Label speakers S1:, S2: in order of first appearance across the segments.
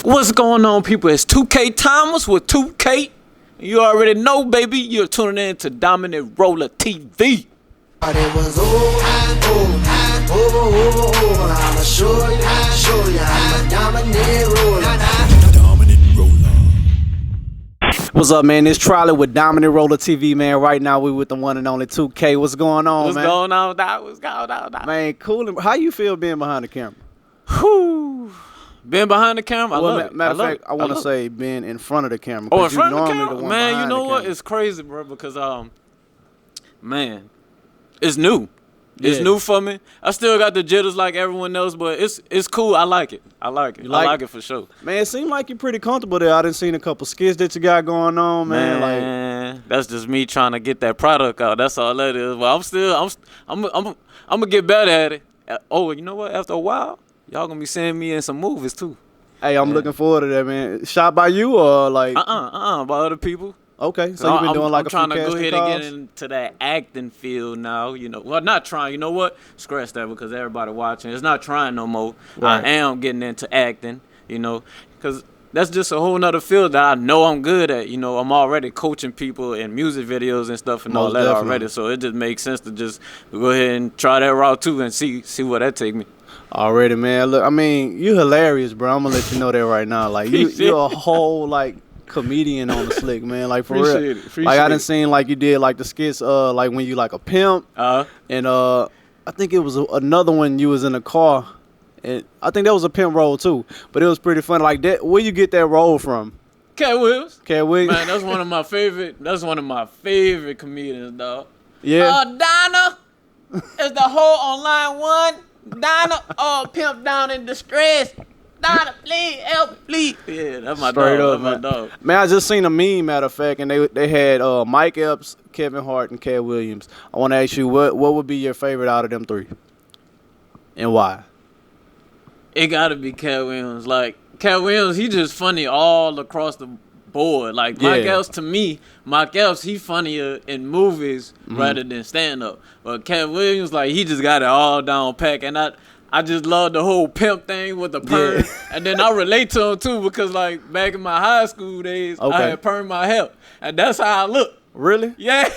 S1: What's going on, people? It's 2K Thomas with 2K. You already know, baby. You're tuning in to Dominant Rolla TV.
S2: It was over. I'ma show you, I'm a dominant roller.
S3: Dominant Roller.
S4: What's up, man? It's Trolley with Dominant Roller TV, man. Right now, we with the one and only 2K. What's going on,
S1: What's
S4: man?
S1: going on, Doc? What's going on, Doc?
S4: Man, cool. How you feel being behind the camera?
S1: Whew. Been behind the camera? I love it.
S4: Matter of fact, I want to say being in front of the camera. Oh,
S1: in front of the camera? Man, you know what? It's crazy, bro, because, man, it's new. It's new for me. I still got the jitters like everyone else, but it's cool. I like it. I like it for sure.
S4: Man, it seemed like you're pretty comfortable there. I done seen a couple skits that you got going on, man.
S1: Like, that's just me trying to get that product out. That's all that is. But I'm gonna get better at it. Oh, you know what? After a while, y'all gonna be seeing me in some movies too.
S4: Hey, I'm looking forward to that, man. Shot by you or like?
S1: By other people.
S4: Okay, so you've been doing like a few
S1: I'm trying to go ahead and
S4: calls?
S1: get into that acting field now. You know, well, not trying. You know what? Scratch that because everybody watching. It's not trying no more.
S4: Right.
S1: I am getting into acting. You know, because that's just a whole nother field that I know I'm good at. You know, I'm already coaching people in music videos and stuff and all that already. So it just makes sense to just go ahead and try that route too and see where that take me.
S4: Already, man. Look, I mean, you hilarious, bro. I'm gonna let you know that right now. Like, you're a whole like comedian on the slick, man. Like, for real. Like, I done seen like you did like the skits, like when you like a pimp, and I think it was another one you was in a car, and I think that was a pimp role too. But it was pretty fun. Like that, where you get that role from?
S1: Cat Williams.
S4: Cat Williams.
S1: Man, that's one of my favorite. That's one of my favorite comedians, dog.
S4: Yeah.
S1: Donna is the hoe on line one. Donna, pimp down in distress. Donna, please help, please. Yeah, that's my
S4: Straight
S1: dog.
S4: up,
S1: That's
S4: man.
S1: my dog.
S4: Man, I just seen a meme, matter of fact, and they had Mike Epps, Kevin Hart, and Cat Williams. I want to ask you, what would be your favorite out of them three, and why?
S1: It gotta be Cat Williams. Like Cat Williams, he just funny all across the board. Like Mike Epps, to me, Mike Epps, he funnier in movies rather than stand up. But Cat Williams, like he just got it all down pack, and I just love the whole pimp thing with the perm. Yeah. And then I relate to him too because like back in my high school days, I had permed my hair, and that's how I look.
S4: Really?
S1: Yeah.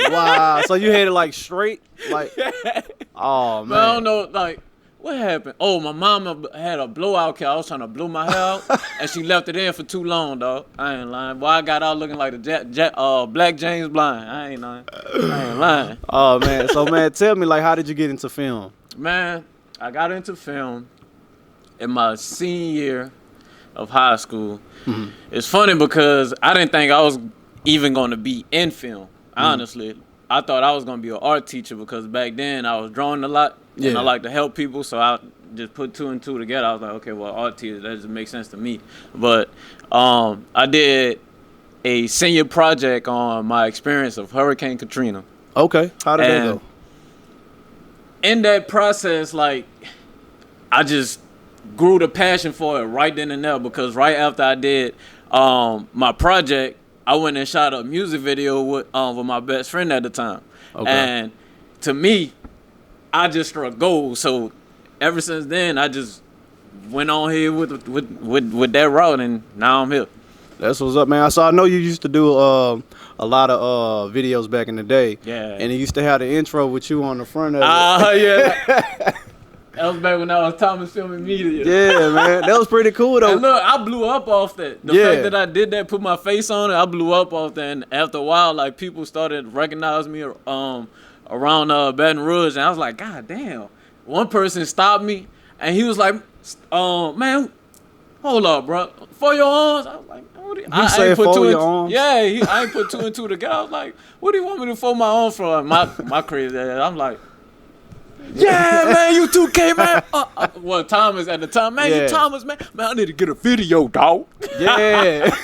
S4: Wow. So you had it like straight, like. Oh man.
S1: But I don't know, like. What happened? Oh, my mama had a blowout kit. I was trying to blow my hair out, and she left it in for too long, dog. I ain't lying. Boy, I got out looking like the Black James Blind. I ain't lying.
S4: Oh, man. So, man, tell me, like, how did you get into film?
S1: Man, I got into film in my senior year of high school. Mm-hmm. It's funny because I didn't think I was even going to be in film, honestly. I thought I was going to be an art teacher because back then I was drawing a lot. Yeah. And I like to help people, so I just put two and two together. I was like, okay, well, art teacher, that just makes sense to me. But I did a senior project on my experience of Hurricane Katrina.
S4: Okay. How did that go?
S1: In that process, like, I just grew the passion for it right then and there because right after I did my project, I went and shot a music video with my best friend at the time. Okay. And to me, I just struck gold. So ever since then, I just went on here with that route, and now I'm here.
S4: That's what's up, man. So I know you used to do a lot of videos back in the day.
S1: Yeah.
S4: And it used to have the intro with you on the front of it.
S1: Yeah. That was back when I was Thomas filming media.
S4: Yeah, man. That was pretty cool, though.
S1: And look, I blew up off that. The fact that I did that, put my face on it, I blew up off that. And after a while, like, people started recognizing me around Baton Rouge, and I was like, God damn. One person stopped me, and he was like, man, hold up, bro. For your arms? I was like, what do you...
S4: I ain't put your arms?
S1: Yeah, I ain't put two and two together. I was like, what do you want me to fold my arms for? My crazy ass. I'm like, yeah, man, you 2K, man. Well, Thomas at the time, man, you Thomas, man. Man, I need to get a video, dog.
S4: Yeah.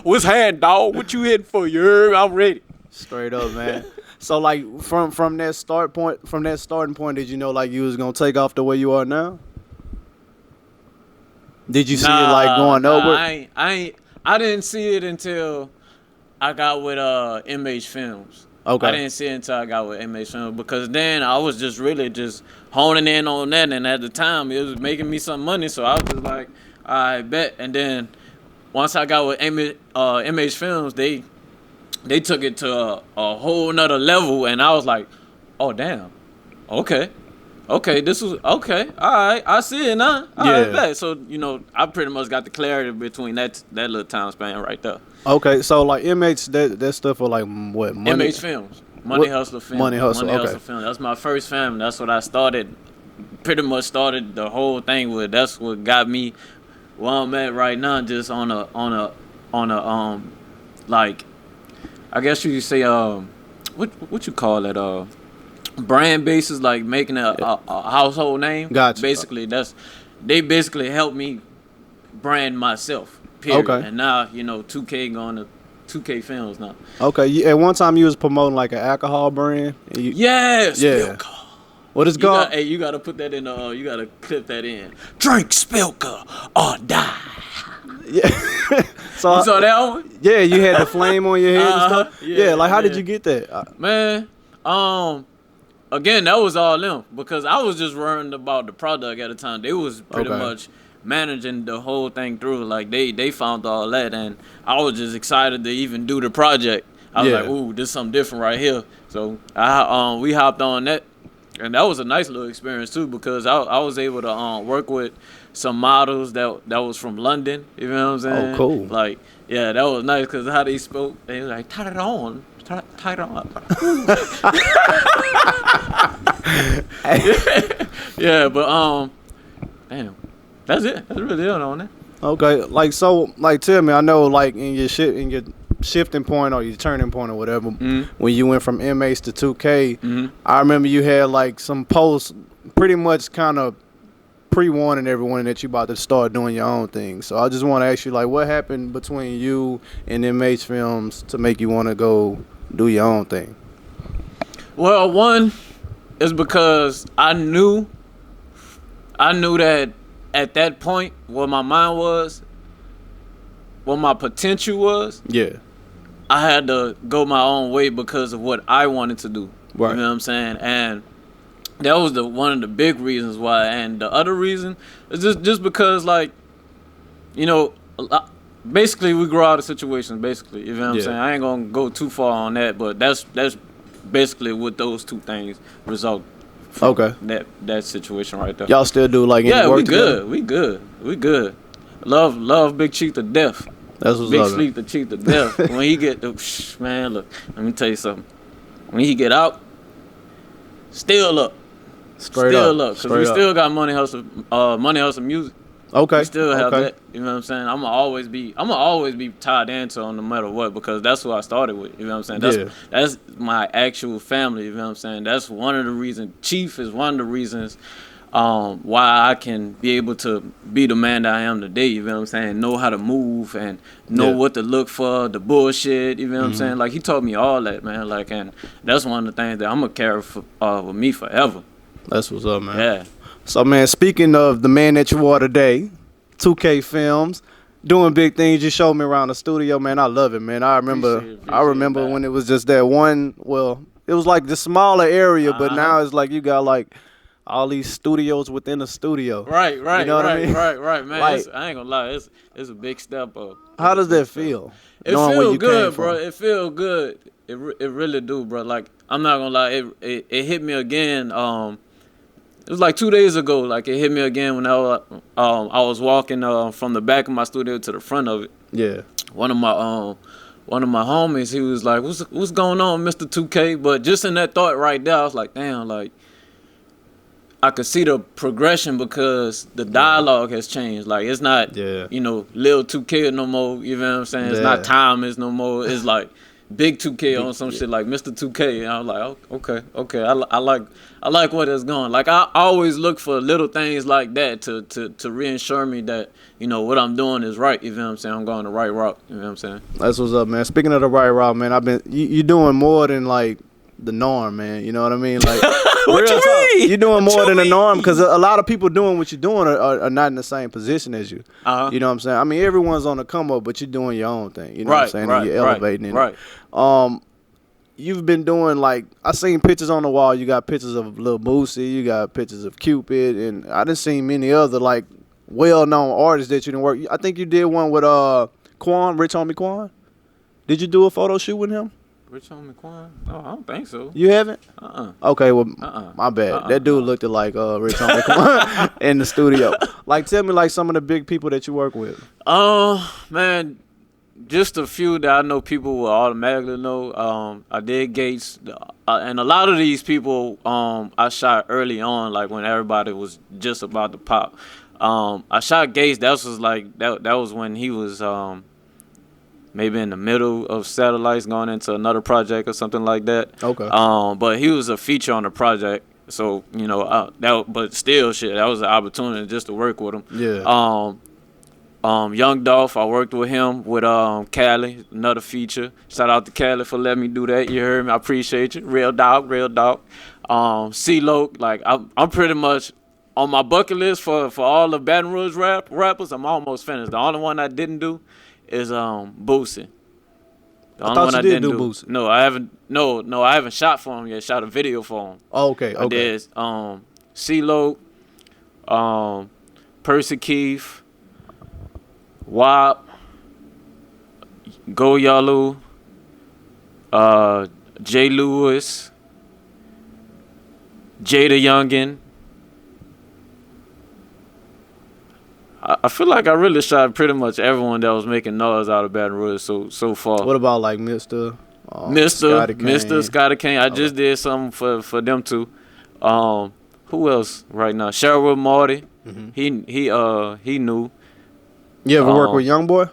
S1: What's hand, dog? What you hitting for? I'm ready.
S4: Straight up, man. So, like, from that starting point, did you know, like, you was gonna take off the way you are now? Did you see it like going over?
S1: I didn't see it until I got with MH Films.
S4: Okay.
S1: I didn't see it until I got with Inmates Films because then I was just really just honing in on that, and at the time it was making me some money, so I was just like, I bet. And then once I got with Inmates Films, they took it to a whole nother level, and I was like, oh damn, okay, this was okay, all right, I see it now. All right, bet. So I pretty much got the clarity between that little time span right there.
S4: Okay, so like Inmates, that stuff for like what? Money?
S1: Inmates Films, Money Hustler Films.
S4: Money Hustler, okay.
S1: Hustler Films. That's my first film. That's what I started. Pretty much started the whole thing with. That's what got me where I'm at right now. Just on a like, I guess you could say what you call it brand basis, like making a household name.
S4: Gotcha.
S1: Basically, they basically helped me brand myself. Period. Okay. And now 2K going to 2K Films now.
S4: Okay. At one time you was promoting like an alcohol brand.
S1: Yes.
S4: Yeah. What is it called?
S1: Hey, you gotta put that in. You gotta clip that in. Drink Spilker or die. Yeah.
S4: So
S1: you saw that one?
S4: Yeah, you had the flame on your head and stuff.
S1: Yeah.
S4: Like how did you get that?
S1: Man, again, that was all them because I was just worrying about the product at the time. They was pretty much managing the whole thing through. Like they found all that, and I was just excited to even do the project. I was like, ooh, this is something different right here. So we hopped on that, and that was a nice little experience too because I was able to work with some models that was from London. You know what I'm saying?
S4: Oh, cool.
S1: Like, yeah, that was nice because how they spoke, they was like, tie it on. Yeah, but damn, that's it. That's really it on that.
S4: Okay, like tell me, I know like in your shifting point or your turning point or whatever, when you went from Inmates to 2K, I remember you had like some posts pretty much kind of pre-warning everyone that you about to start doing your own thing. So I just want to ask you, like, what happened between you and Inmates Films to make you want to go do your own thing?
S1: Well, one is because I knew that at that point, what my mind was, what my potential was, I had to go my own way because of what I wanted to do. Right. You know what I'm saying? And that was one of the big reasons why. And the other reason is just because, like, basically we grow out of situations. Basically, you know what I'm saying? I ain't gonna go too far on that, but that's basically what those two things result from. That situation right there.
S4: Y'all still do like any work together?
S1: We good. Love Big Chief to death.
S4: That's what's
S1: Big Sleep to Chief to death. When he get man, look, let me tell you something. When he get out, still up. Still up, because we still got Money Hustle music. Okay. We still have that. You know what I'm saying? I'm gonna always be tied into on no matter what, because that's who I started with. You know what I'm saying? That's my actual family. You know what I'm saying? That's one of the reasons. Chief is one of the reasons why I can be able to be the man that I am today. You know what I'm saying? Know how to move and know what to look for, the bullshit. You know what I'm saying? Like, he taught me all that, man. Like, and that's one of the things that I'm gonna carry with me forever.
S4: That's what's up, man.
S1: Yeah.
S4: So, man, speaking of the man that you are today, 2K Films, doing big things. You showed me around the studio, man. I love it, man. I remember when it was just that one. Well, it was like the smaller area, but now it's like you got like all these studios within a studio.
S1: Right.
S4: You know what I mean?
S1: Right, man.
S4: Like,
S1: I ain't gonna lie, it's a big step up.
S4: How does that feel?
S1: It feel good, bro. It feel good. It really do, bro. Like, I'm not gonna lie, it hit me again. It was like 2 days ago. Like, it hit me again when I was walking from the back of my studio to the front of it. Yeah. One of my homies, he was like, "What's going on, Mr. 2K?" But just in that thought right there, I was like, "Damn!" Like, I could see the progression because the dialogue has changed. Like, it's not, Lil 2K no more. You know what I'm saying? It's not Thomas no more. It's like Big 2K on some shit like Mr. 2K. And I was like, oh, okay. I like where it's going. Like, I always look for little things like that to reassure me that, what I'm doing is right. You know what I'm saying? I'm going the right route. You know what I'm saying?
S4: That's what's up, man. Speaking of the right route, man, you doing more than like the norm, man. You know what I mean? Like,
S1: what you mean?
S4: You're doing more than the norm, because a lot of people doing what you're doing are not in the same position as you. You know what I'm saying? I mean, everyone's on the come up, but you're doing your own thing. You know what I'm saying? And you're elevating it. Right. you've been doing like I seen pictures on the wall. You got pictures of Lil Boosie, you got pictures of Cupid, and I done seen many other like well-known artists that you didn't work. I think you did one with Quan, Rich Homie Quan. Did you do a photo shoot with him?
S1: Rich Homie Quan? No, I don't think so.
S4: You haven't? Okay, well, my bad. That dude looked like Rich Homie Quan in the studio. Like, tell me like some of the big people that you work with.
S1: Man, just a few that I know people will automatically know. I did Gates, and a lot of these people I shot early on, like when everybody was just about to pop. I shot Gates. That was like that was when he was maybe in the middle of Satellites, going into another project or something like that.
S4: Okay.
S1: But he was a feature on the project, so you know but still, shit, that was an opportunity just to work with him.
S4: Yeah.
S1: Young Dolph, I worked with him with Cali, another feature. Shout out to Cali for letting me do that. You heard me, I appreciate you. Real dog. CeeLo, like I'm pretty much on my bucket list for all the Baton Rouge rappers. I'm almost finished. The only one I didn't do is Boosie.
S4: I thought you did do Boosie.
S1: No, I haven't. No, I haven't shot for him yet. Shot a video for him.
S4: Oh, okay.
S1: I did CeeLo, Percy Keith, WAP, Go Yalu, Jay Lewis, Jada Youngin. I feel like I really shot pretty much everyone that was making noise out of Baton Rouge so far.
S4: What about like Mr.
S1: Scotty Kane? I just did something for them too. Who else right now? Sherwood Marty. Mm-hmm. He knew.
S4: You ever work with Youngboy?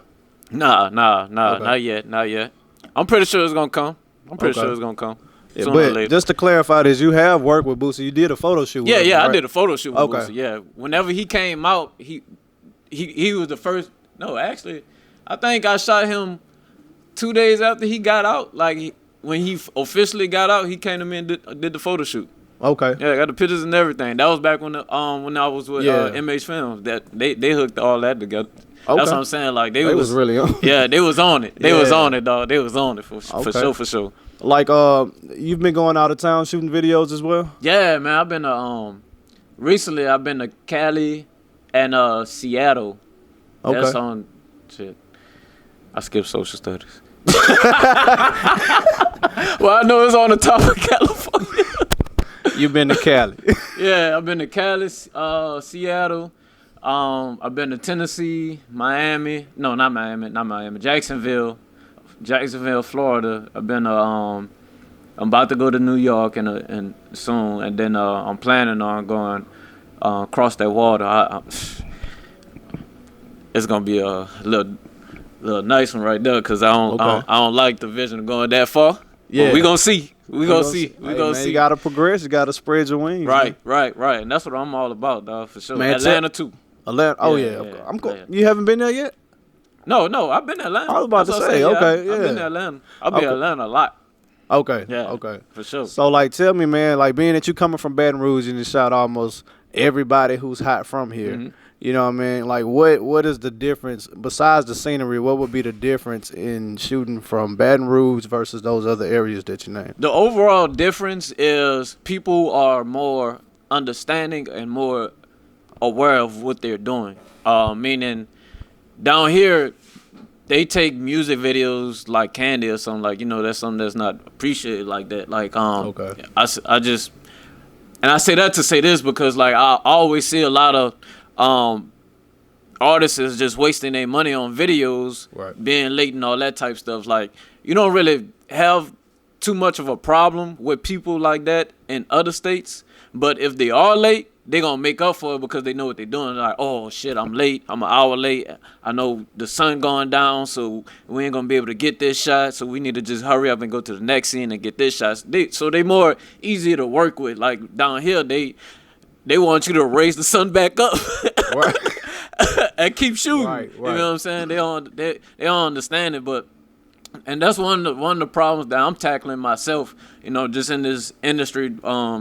S1: Nah,
S4: Okay.
S1: not yet. I'm pretty sure it's gonna come.
S4: Yeah, but just to clarify this, you have worked with Boosie. You did a photo shoot with him,
S1: right? I did a photo shoot with Boosie. Yeah, whenever he came out, he was the first. No, actually, I think I shot him 2 days after he got out. Like when he officially got out, he came to me and did the photo shoot.
S4: Okay.
S1: Yeah, I got the pictures and everything. That was back when I was with MH Films. That they hooked all that together.
S4: Okay.
S1: That's what I'm saying. Like they was
S4: really on.
S1: Yeah, they was on it. They was on it, dog. They was on it for sure.
S4: Like you've been going out of town shooting videos as well?
S1: Yeah, man. I've been recently I've been to Cali and Seattle.
S4: Okay.
S1: That's on shit. I skipped social studies. Well, I know it's on the top of California.
S4: You've been to Cali.
S1: Yeah, I've been to Cali, Seattle. I've been to Tennessee, Miami. No, not Miami. Jacksonville, Florida. I've been I'm about to go to New York and soon, and then I'm planning on going across that water. It's gonna be a little nice one right there, cause I don't like the vision of going that far. Yeah, but we gonna see. We gonna see.
S4: You gotta progress. You gotta spread your wings.
S1: Right. And that's what I'm all about, dog, for sure. Man, Atlanta too.
S4: Atlanta. Oh yeah. I'm cool. You haven't been there yet?
S1: No. I've been to Atlanta.
S4: I was about to say. Okay.
S1: I've been to Atlanta. I've been to Atlanta a lot.
S4: Okay.
S1: Yeah.
S4: Okay.
S1: For sure.
S4: So like, tell me, man. Like, being that you coming from Baton Rouge and you shot almost everybody who's hot from here. Mm-hmm. You know what I mean? Like, what is the difference besides the scenery? What would be the difference in shooting from Baton Rouge versus those other areas that you named?
S1: The overall difference is people are more understanding and more aware of what they're doing. Meaning, down here, they take music videos like candy or something. Like, you know, that's something that's not appreciated like that. Like,
S4: okay.
S1: I just, and I say that to say this because, like, I always see a lot of artists is just wasting their money on videos,
S4: right,
S1: being late and all that type stuff. Like, you don't really have too much of a problem with people like that in other states, but if they are late, they gonna make up for it because they know what they're doing. Like, oh shit, I'm late, I'm an hour late, I know the sun going down, so we ain't gonna be able to get this shot, so we need to just hurry up and go to the next scene and get this shot. So they more easier to work with. Like, down here, they want you to raise the sun back up. Right. And keep shooting.
S4: Right.
S1: You know what I'm saying? They don't understand it, and that's one of the problems that I'm tackling myself, you know, just in this industry,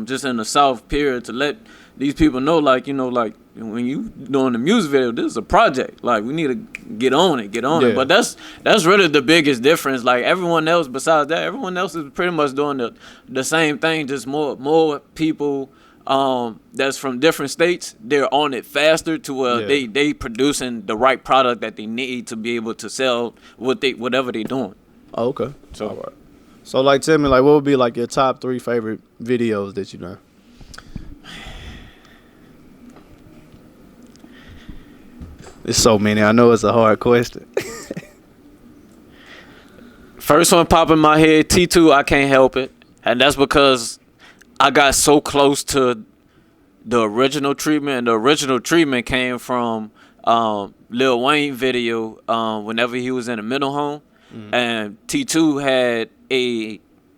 S1: just in the South period, to let these people know, like, you know, like, when you doing the music video, this is a project. Like, we need to get on it. But that's really the biggest difference. Like, everyone else besides that, everyone else is pretty much doing the same thing, just more people that's from different states. They're on it faster to where they producing the right product that they need to be able to sell whatever they doing.
S4: Oh, okay. So, all right. So, like, tell me, like, what would be like your top 3 favorite videos that you done? There's so many. I know it's a hard question.
S1: First one pop in my head, T2, I Can't Help It. And that's because I got so close to the original treatment. And the original treatment came from Lil Wayne video whenever he was in a mental home. Mm-hmm. And T2 had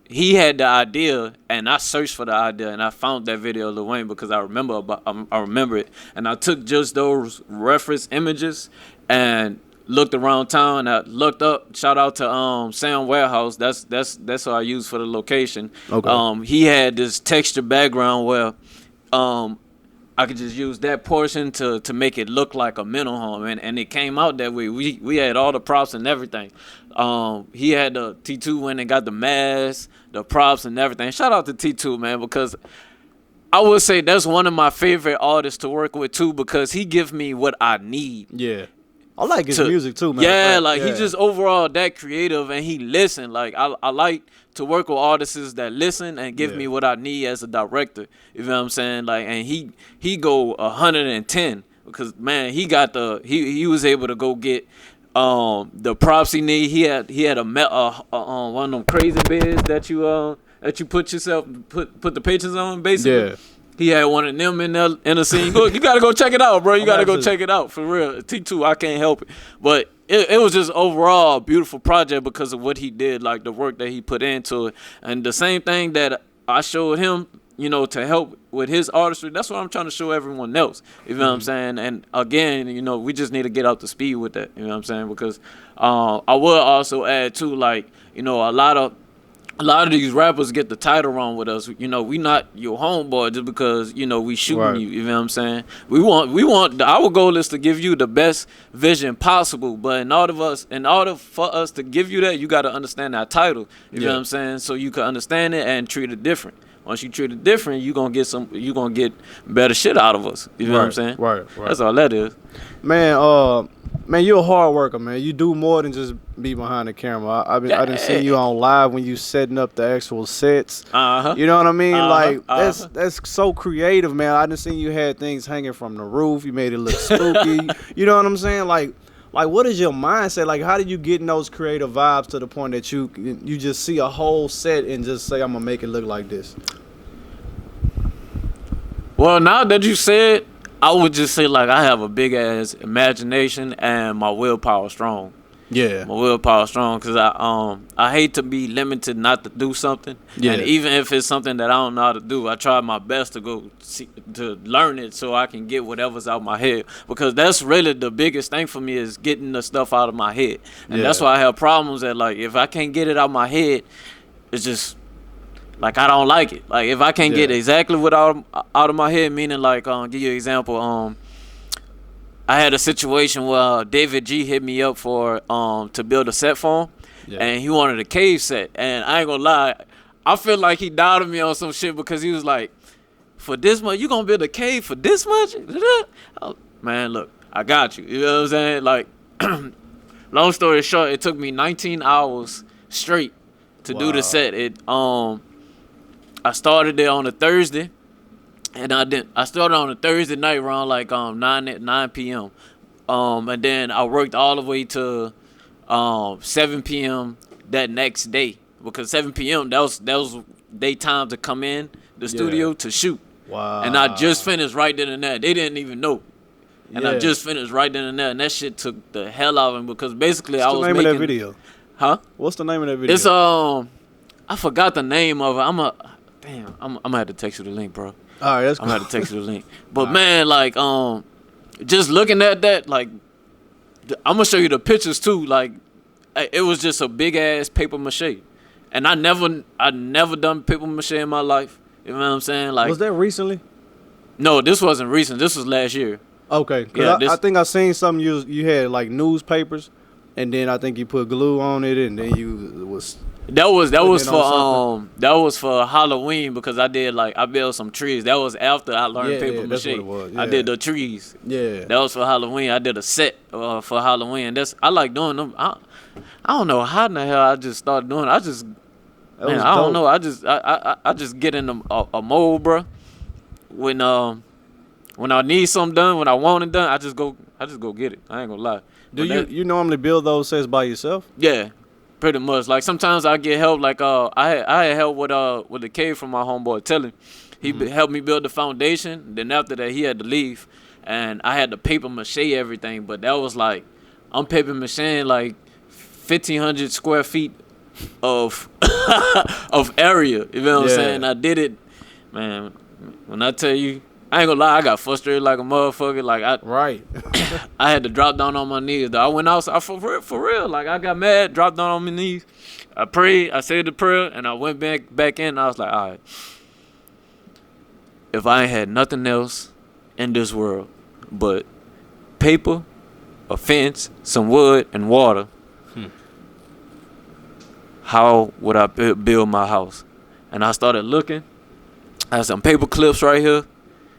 S1: he had the idea, and I searched for the idea, and I found that video of Lil Wayne because I remember it, and I took just those reference images and looked around town. And I looked up. Shout out to Sam Warehouse. That's what I used for the location. Okay. He had this texture background where I could just use that portion to make it look like a mental home, and it came out that way. We had all the props and everything. He had the T2 went and got the mask, the props and everything. Shout out to T2, man, because I would say that's one of my favorite artists to work with too, because he gives me what I need.
S4: Yeah. I like his music too, man.
S1: Yeah, he's just overall that creative, and he listen. Like, I like to work with artists that listen and give me what I need as a director. You know what I'm saying? Like, and he go 110 because, man, he got he was able to go get the props he need. He had one of them crazy beds that you put the pictures on, basically. Yeah. He had one of them in the scene. You gotta go check it out, bro. You gotta go check it out for real. T2, I Can't Help It. But it was just overall a beautiful project because of what he did, like the work that he put into it. And the same thing that I showed him, to help with his artistry, that's what I'm trying to show everyone else. You know what I'm saying? And again, we just need to get up to speed with that. You know what I'm saying? Because I will also add too, like, a lot of these rappers get the title wrong with us. We not your homeboy just because, we shooting you. You know what I'm saying? We want our goal is to give you the best vision possible. But in order for us to give you that, you got to understand that title. You know what I'm saying? So you can understand it and treat it different. Once you treat it different, you're gonna get better shit out of us. You know what I'm saying? Right. That's all that is.
S4: Man, you're a hard worker, man. You do more than just be behind the camera. I done seen you on live when you setting up the actual sets. You know what I mean? That's so creative, man. I done seen you had things hanging from the roof. You made it look spooky. You know what I'm saying? Like, what is your mindset? Like, how did you get in those creative vibes to the point that you just see a whole set and just say, I'm going to make it look like this?
S1: Well, now that you said, I would just say, like, I have a big-ass imagination and my willpower strong. Yeah. My willpower strong because I hate to be limited not to do something. Yeah. And even if it's something that I don't know how to do, I try my best to go to learn it so I can get whatever's out my head. Because that's really the biggest thing for me is getting the stuff out of my head. And that's why I have problems that, like, if I can't get it out my head, it's just, like, I don't like it. Like, if I can't get exactly what out of my head, meaning, like, give you an example, I had a situation where David G hit me up for to build a set for him, and he wanted a cave set. And I ain't gonna lie, I feel like he doubted me on some shit because he was like, "For this much, you gonna build a cave for this much?" Man, look, I got you. You know what I'm saying? Like, long story short, it took me 19 hours straight to do the set. I started there on a Thursday. And I started on a Thursday night around like 9 p.m. And then I worked all the way to 7 p.m. that next day because 7 p.m. that was daytime to come in the studio to shoot. Wow. And I just finished right then and there. They didn't even know. And I just finished right then and there. And that shit took the hell out of me because basically
S4: What's the name of that video?
S1: Huh?
S4: What's the name of that video?
S1: It's I forgot the name of it. I'm gonna have to text you the link, bro.
S4: All right, that's cool.
S1: I'm gonna have to text you the link. But man, like, just looking at that, like, I'm gonna show you the pictures too. Like, it was just a big ass paper mache, and I never done paper mache in my life. You know what I'm saying? Like,
S4: was that recently?
S1: No, this wasn't recent. This was last year.
S4: Okay,
S1: Yeah,
S4: I think I seen something you had like newspapers, and then I think you put glue on it, and then you was.
S1: That was for Halloween because I built some trees. That was after I learned paper mache.
S4: That's what it was. Yeah.
S1: I did the trees.
S4: Yeah.
S1: That was for Halloween. I did a set for Halloween. I like doing them. I don't know how in the hell I just started doing it. I don't know. I just get in a mode, bro. When I need something done, when I want it done, I just go get it. I ain't gonna lie.
S4: Do you normally build those sets by yourself?
S1: Yeah. Pretty much. Like sometimes I get help. Like I had help with the cave from my homeboy Telly. He helped me build the foundation. Then after that, he had to leave, and I had to paper mache everything. But that was like I'm paper macheing like 1,500 square feet of of area. You know what I'm saying? I did it, man. When I tell you, I ain't gonna lie, I got frustrated like a motherfucker. Like I had to drop down on my knees. Though. I went outside for real. Like I got mad, dropped down on my knees. I prayed, I said the prayer, and I went back in. And I was like, all right, if I ain't had nothing else in this world but paper, a fence, some wood, and water, how would I build my house? And I started looking. I had some paper clips right here.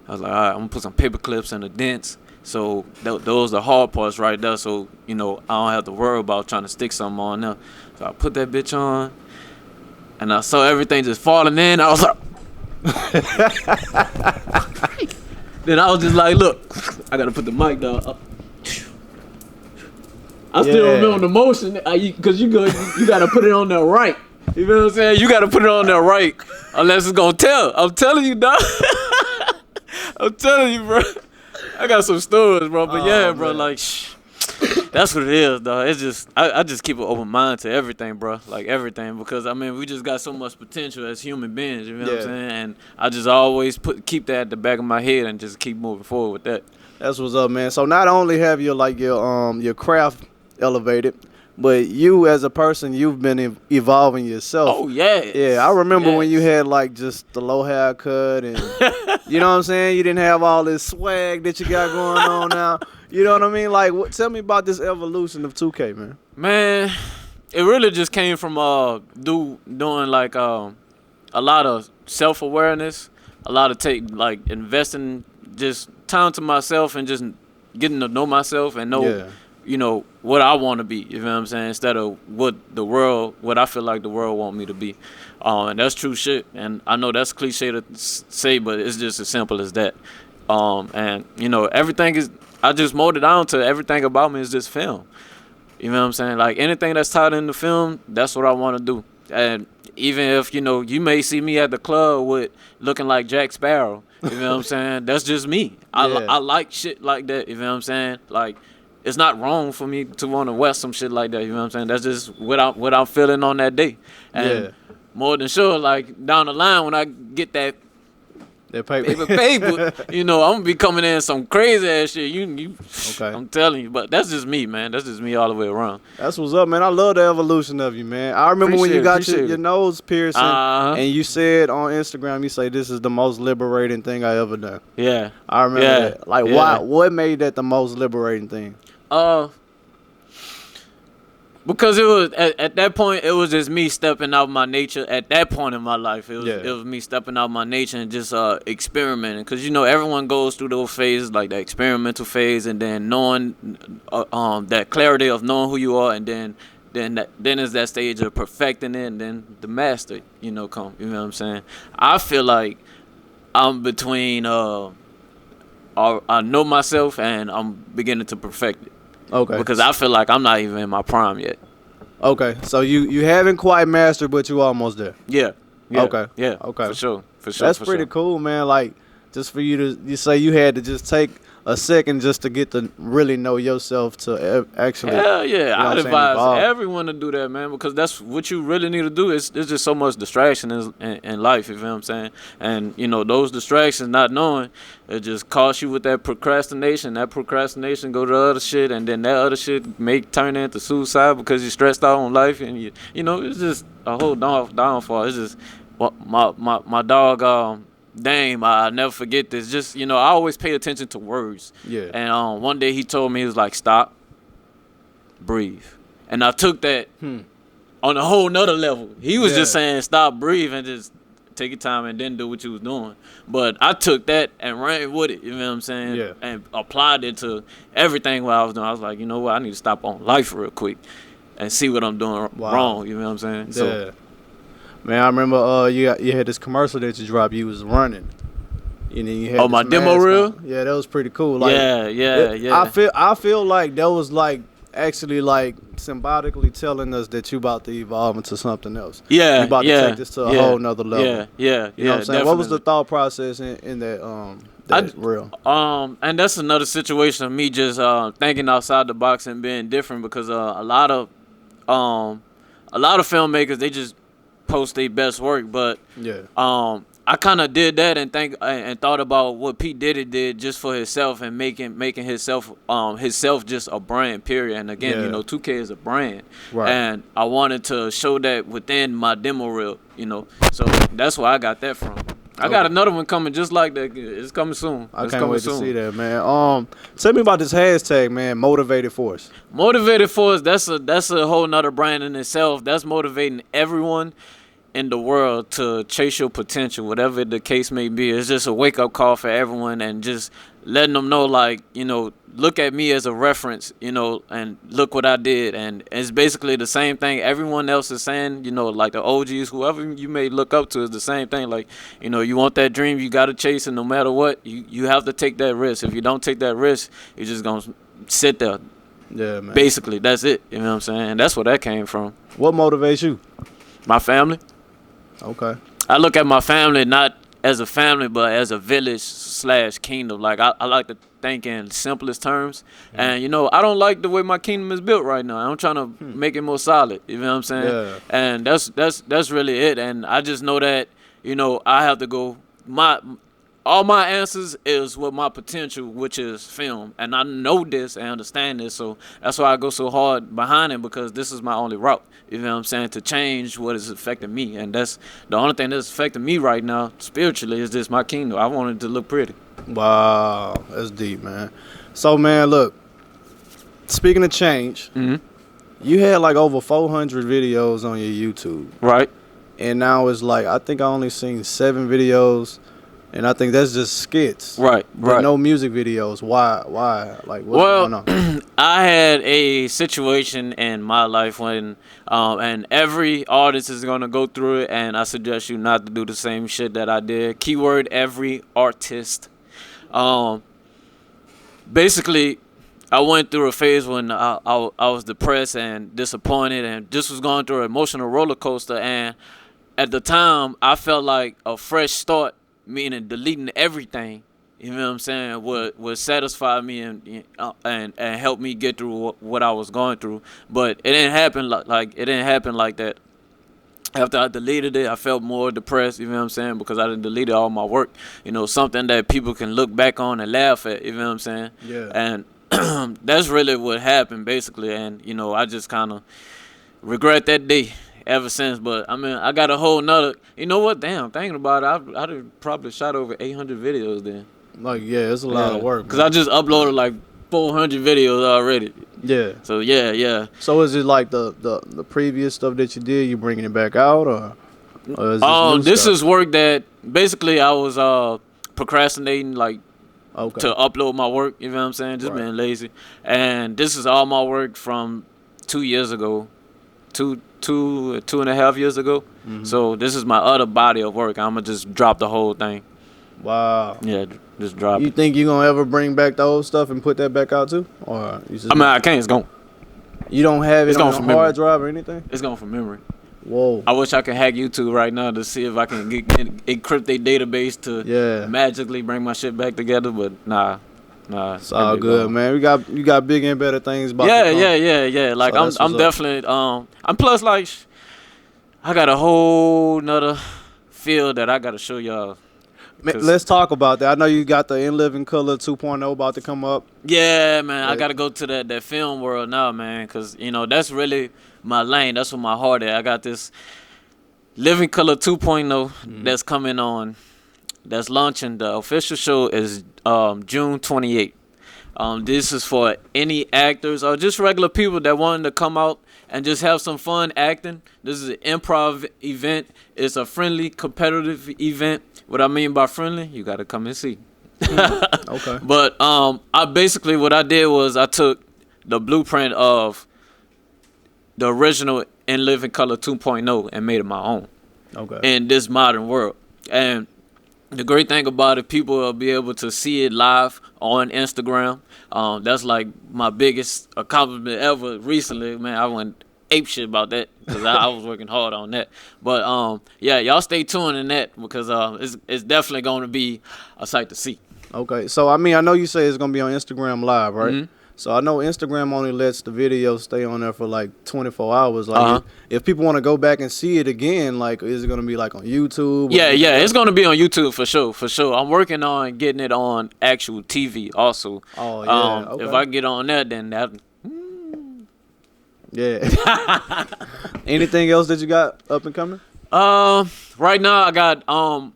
S1: I was like, all right, I'm gonna put some paper clips in the dents. So those are the hard parts right there. So, I don't have to worry about trying to stick something on there. So I put that bitch on, and I saw everything just falling in. I was like, then I was just like, look, I gotta put the mic down. I still remember the motion, because you gotta put it on there right. You know what I'm saying? You gotta put it on there right, unless it's gonna tell. I'm telling you, dog. I'm telling you, bro. I got some stories, bro. But bro, like, that's what it is, dog. It's just, I just keep an open mind to everything, bro. Like, everything. Because, we just got so much potential as human beings, you know what I'm saying? And I just always keep that at the back of my head and just keep moving forward with that.
S4: That's what's up, man. So, not only have your craft elevated, but you as a person, you've been evolving yourself.
S1: Oh, yeah.
S4: Yeah, I remember when you had, like, just the low haircut and, you know what I'm saying? You didn't have all this swag that you got going on now. You know what I mean? Like, tell me about this evolution of 2K, man.
S1: Man, it really just came from doing, like, a lot of self-awareness, a lot of investing just time to myself and just getting to know myself and know what I want to be, you know what I'm saying, instead of what I feel like the world want me to be. And that's true shit. And I know that's cliche to say, but it's just as simple as that. And, everything is, I just molded down to everything about me is just film. You know what I'm saying? Like, anything that's tied into film, that's what I want to do. And even if, you may see me at the club with looking like Jack Sparrow, you know what I'm saying? That's just me. I like shit like that, you know what I'm saying? Like, it's not wrong for me to want to wear some shit like that. You know what I'm saying? That's just what I'm feeling on that day. And more than sure, like down the line when I get that paper, I'm gonna be coming in some crazy ass shit. Okay. I'm telling you, but that's just me, man. That's just me all the way around.
S4: That's what's up, man. I love the evolution of you, man. I remember when you got your nose piercing, and you said on Instagram, you say this is the most liberating thing I ever done. Yeah, I remember that. Like, why? What made that the most liberating thing?
S1: Because it was at that point, it was just me stepping out my nature. At that point in my life, it was me stepping out my nature and just experimenting. Because everyone goes through those phases, like the experimental phase, and then knowing that clarity of knowing who you are, and then is that stage of perfecting it, and then the master, come. You know what I'm saying? I feel like I'm between I know myself and I'm beginning to perfect it. Okay. Because I feel like I'm not even in my prime yet.
S4: Okay. So you haven't quite mastered, but you almost there.
S1: Yeah.
S4: Okay.
S1: Yeah.
S4: Okay.
S1: For sure.
S4: That's pretty cool, man. Like, just for you say you had to just take a second just to get to really know yourself to actually.
S1: Hell yeah. I'd advise everyone to do that, man, because that's what you really need to do. There's just so much distraction in life, you know what I'm saying? And, those distractions, not knowing, it just costs you with that procrastination. That procrastination go to other shit, and then that other shit may turn into suicide because you're stressed out on life. And, it's just a whole downfall. It's just my dog, Dame, I'll never forget this. Just, I always pay attention to words.
S4: Yeah.
S1: And one day he told me, he was like, stop, breathe. And I took that on a whole nother level. He was just saying, stop, breathe, and just take your time and then do what you was doing. But I took that and ran with it, you know what I'm saying?
S4: Yeah.
S1: And applied it to everything what I was doing. I was like, you know what, I need to stop on life real quick and see what I'm doing wrong, you know what I'm saying?
S4: Yeah. Man, I remember you had this commercial that you dropped. You was running, and then you had
S1: my
S4: this
S1: demo
S4: mask
S1: reel.
S4: on. Yeah, that was pretty cool. Like,
S1: yeah.
S4: I feel like that was like actually like symbolically telling us that you about to evolve into something else.
S1: Yeah,
S4: you about to take this to a whole nother level.
S1: Yeah.
S4: You know what I'm saying?
S1: Definitely.
S4: What was the thought process in that reel?
S1: And that's another situation of me just thinking outside the box and being different, because a lot of filmmakers, they just post their best work, but I kind of did that and thought about what P. Diddy did just for himself and making himself just a brand, period. And again, 2K is a brand,
S4: right.
S1: And I wanted to show that within my demo reel, so that's where I got that from. I got another one coming just like that. It's coming soon.
S4: I can't wait to see that, man. Tell me about this hashtag, man. Motivated Force.
S1: Motivated Force. That's a whole nother brand in itself. That's motivating everyone in the world to chase your potential, whatever the case may be. It's just a wake up call for everyone, and just letting them know, like, look at me as a reference, and look what I did. And it's basically the same thing everyone else is saying, like the OGs, whoever you may look up to, is the same thing. Like, you want that dream, you got to chase it no matter what. You have to take that risk. If you don't take that risk, you're just going to sit there.
S4: Yeah, man.
S1: Basically, that's it. You know what I'm saying? And that's where that came from.
S4: What motivates you?
S1: My family.
S4: Okay.
S1: I look at my family not as a family, but as a village/kingdom. Like, I like to think in simplest terms. And, I don't like the way my kingdom is built right now. I'm trying to make it more solid. You know what I'm saying?
S4: Yeah.
S1: And that's really it. And I just know that, I have to go. All my answers is with my potential, which is film. And I know this and understand this, so that's why I go so hard behind it, because this is my only route, you know what I'm saying, to change what is affecting me. And that's the only thing that's affecting me right now, spiritually, is just my kingdom. I want it to look pretty.
S4: Wow, that's deep, man. So, man, look, speaking of change, you had like over 400 videos on your YouTube.
S1: Right.
S4: And now it's like, I think I only seen 7 videos. And I think that's just skits.
S1: Right.
S4: No music videos. Why? Like, what's going on?
S1: I had a situation in my life when, and every artist is going to go through it, and I suggest you not to do the same shit that I did. Keyword, every artist. Basically, I went through a phase when I was depressed and disappointed, and just was going through an emotional roller coaster. And at the time, I felt like a fresh start, meaning deleting everything, you know what I'm saying, would satisfy me and help me get through what I was going through. But it didn't happen like that. After I deleted it, I felt more depressed, you know what I'm saying, because I done deleted all my work, something that people can look back on and laugh at, you know what I'm saying?
S4: Yeah.
S1: And that's really what happened, basically. And, I just kind of regret that day ever since. But I mean, I got a whole nother, damn, thinking about it, I'd probably shot over 800 videos then.
S4: Like, yeah, it's a lot of work,
S1: because I just uploaded like 400 videos already.
S4: Yeah.
S1: So yeah.
S4: So is it like the previous stuff that you did, you bringing it back out, or is
S1: this is work that basically I was procrastinating, like, to upload my work, you know what I'm saying, just being lazy. And this is all my work from 2 years ago, two and a half years ago. So this is my other body of work. I'm gonna just drop the whole thing.
S4: Wow.
S1: Yeah, just drop
S4: You
S1: it.
S4: think you're gonna ever bring back the old stuff and put that back out too, or you just
S1: I can't. It's gone.
S4: You don't have it
S1: It's
S4: on
S1: gone
S4: a
S1: from memory.
S4: hard drive or anything?
S1: It's gone from memory.
S4: Whoa.
S1: I wish I could hack YouTube right now to see if I can encrypt their database to magically bring my shit back together, but nah.
S4: It's all good, man. You got bigger and better things about
S1: yeah. Like, so I'm definitely I'm plus, like, I got a whole nother field that I gotta show y'all.
S4: Let's talk about that. I know you got the In Living Color 2.0 about to come up.
S1: Yeah, man. I got to go to that film world now, man, because, that's really my lane. That's what my heart is. I got this Living Color 2.0 that's coming on that's launching. The official show is June 28th. This is for any actors or just regular people that wanted to come out and just have some fun acting. This is an improv event. It's a friendly, competitive event. What I mean by friendly, you got to come and see.
S4: Okay.
S1: But I basically what I did was I took the blueprint of the original In Living Color 2.0 and made it my own.
S4: Okay.
S1: In this modern world. And the great thing about it, people will be able to see it live on Instagram. That's like my biggest accomplishment ever recently. Man, I went ape shit about that because I was working hard on that. But yeah, y'all stay tuned in that because it's definitely going to be a sight to see.
S4: Okay. So, I mean, I know you say it's going to be on Instagram Live, right?
S1: Mm-hmm.
S4: So, I know Instagram only lets the video stay on there for like 24 hours. Like, if people want to go back and see it again, like, is it going to be like on YouTube?
S1: Yeah, it's going to be on YouTube for sure. I'm working on getting it on actual TV also.
S4: Oh, yeah. Okay.
S1: If I get on that, then that...
S4: Yeah. Anything else that you got up and coming?
S1: Right now I got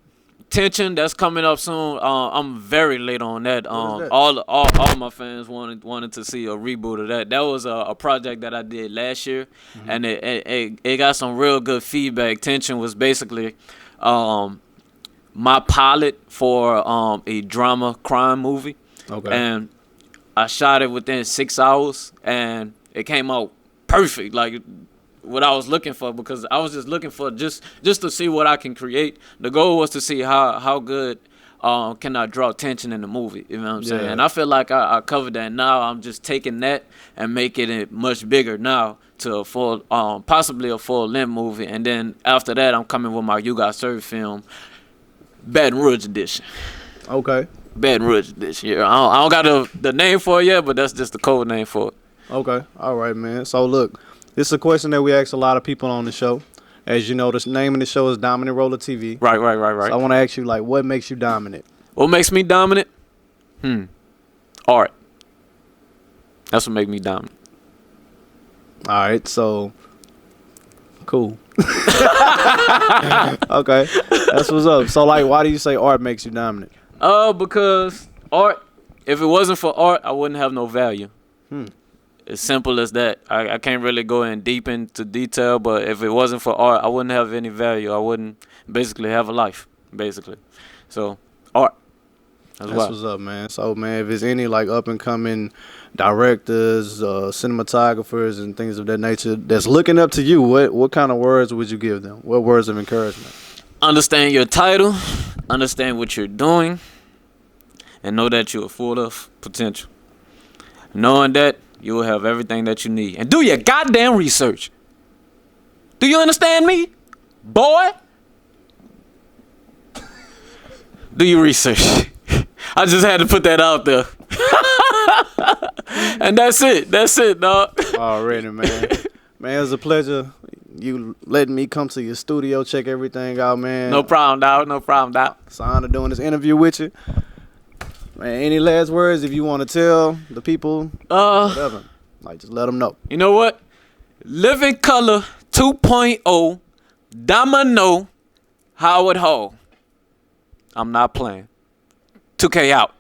S1: Tension that's coming up soon. I'm very late on that.
S4: What is that?
S1: All my fans wanted to see a reboot of that. That was a project that I did last year, and it got some real good feedback. Tension was basically my pilot for a drama crime movie.
S4: Okay.
S1: And I shot it within 6 hours, and it came out perfect. Like what I was looking for, because I was just looking for just to see what I can create. The goal was to see how good can I draw tension in the movie. You know what I'm saying? And I feel like I covered that. Now I'm just taking that and making it much bigger now to a full, possibly a full-length movie. And then after that, I'm coming with my You Got Served film, Baton Rouge edition.
S4: Okay.
S1: Baton Rouge edition. Yeah, I don't got the name for it yet, but that's just the code name for it.
S4: Okay. All right, man. So, look, this is a question that we ask a lot of people on the show. As you know, the name of the show is Dominant Rolla TV.
S1: Right.
S4: So I want to ask you, like, what makes you dominant?
S1: What makes me dominant? Art. That's what makes me dominant.
S4: All right, so cool. Okay, that's what's up. So, like, why do you say art makes you dominant?
S1: Because art, if it wasn't for art, I wouldn't have no value. As simple as that. I can't really go in deep into detail, but if it wasn't for art, I wouldn't have any value. I wouldn't basically have a life, basically. So, art.
S4: That's what's up, man. So, man, if there's any, like, up-and-coming directors, cinematographers, and things of that nature that's looking up to you, what kind of words would you give them? What words of encouragement?
S1: Understand your title, understand what you're doing, and know that you are full of potential. Knowing that, you will have everything that you need. And do your goddamn research. Do you understand me, boy? Do your research. I just had to put that out there. And that's it, dog.
S4: Already, man. Man, it was a pleasure. You letting me come to your studio, check everything out, man.
S1: No problem, dog.
S4: It's an honor doing this interview with you. Man, any last words if you want to tell the people? Whatever. Like, just let them know.
S1: You know what? Living Color 2.0, Domino, Howard Hall. I'm not playing. 2K out.